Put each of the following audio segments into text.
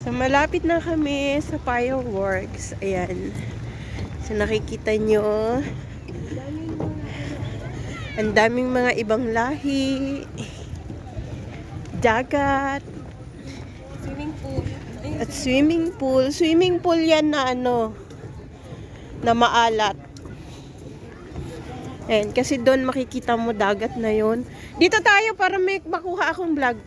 So, malapit na kami sa fireworks. Ayan. So, nakikita nyo, ang daming mga ibang lahi, dagat, Swimming pool. at swimming pool. Swimming pool yan na ano, na maalat. Ayan, kasi doon makikita mo dagat na yon. Dito tayo para may makuha akong vlog.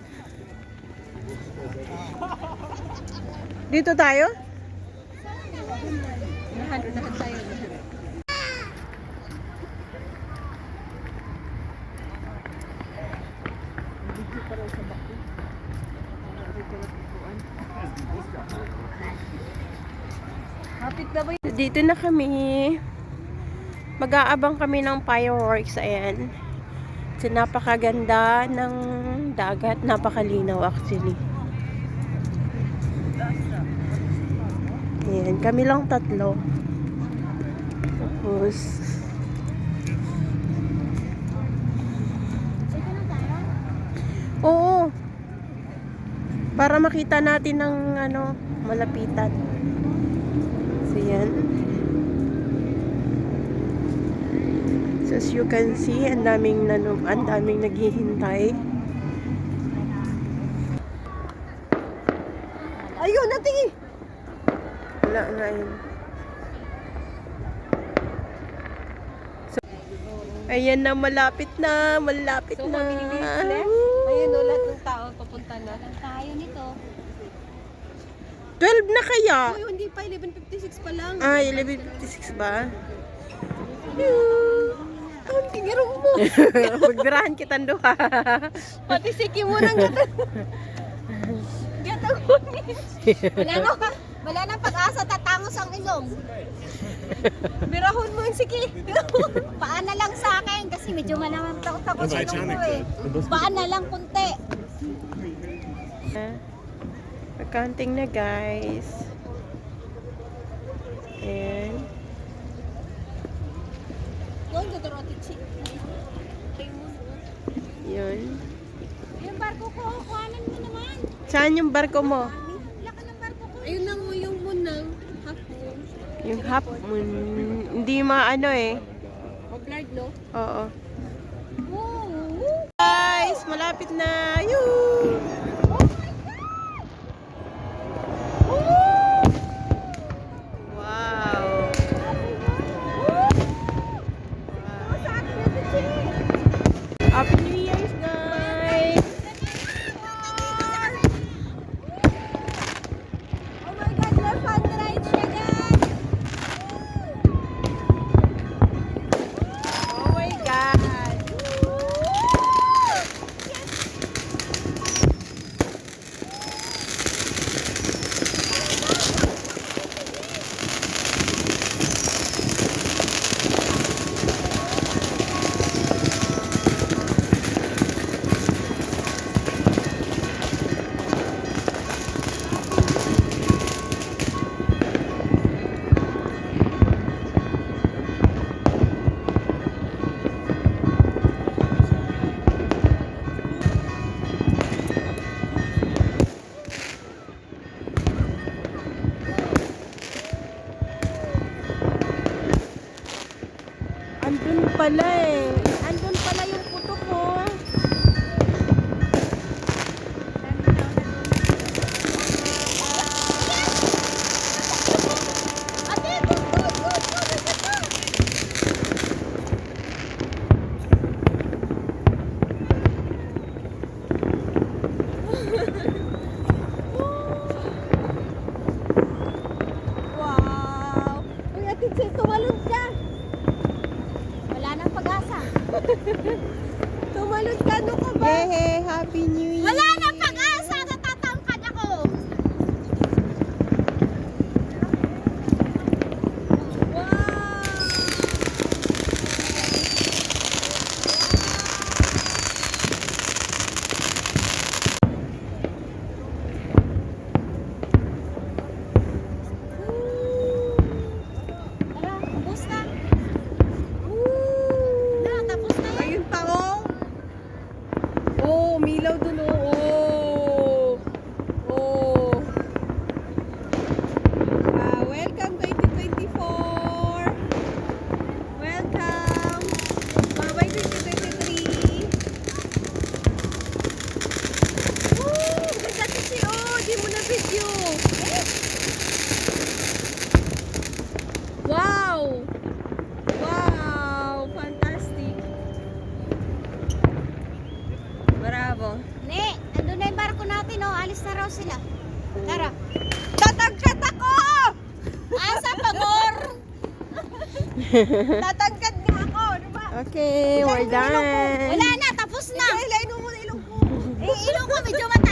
Dito tayo? Nahan tayo. Hapit na ba yun? Dito na kami. Mag-aabang kami ng fireworks. Ayan. So, napakaganda ng dagat. Napakalinaw actually. Ayan. Kami lang tatlo. Tapos, oo. Para makita natin ng ano, malapitan. So, yan. So, as you can see, ang daming naghihintay. Ayun, nating! Wala nga yun. So, ayan na, malapit na. Malapit So, na. mabilis left. Ayun o, lahat ng tao papunta na. Tayo nito. 12 na kaya? Uy, hindi pa. 11:56 pa lang. Ah, 11:56 ba? Ang tingiro mo. Magbirahan kitang duha. Pati siki mo nang gata. Gatang Wala na pag-asa, tatangos ang ilong. Birahon mo yung siki. Paan na lang sa akin kasi medyo malaman takot sa ilong ko eh. Paan na lang kunti. Accounting na guys. And Doon ka darati chik. yun. Yung barko ko, kuhanan mo naman. Saan yung barko mo? Laka ng barko ko. Ayun na mo yung munang half moon. Yung half moon. Hindi maano eh. Mag-blurred, no? Oo. Woo! Guys, malapit na. Yoo! Wow. Happy New Year's, guys! Oh my God, we're fun ride siya guys! Oh my God! Andun pala eh. Andun pala yung puto ko. Wow! Uy, atin siya, tumalon ka! Wala nang pag-asa. Tumalon ka, ano ka ba? Yay! Happy New Year! Wala nang pag-asa! Natatangkad ako! Tara, ubos na. Na, tapos na yan. Ayun pa, oh! Oh, umilaw dun, oh! Tatangkad nga ako, di ba? Okay, we're done. Wala na, tapos na. Ilain mo muna ilong ko. Eh, ilong ko medyo mataas.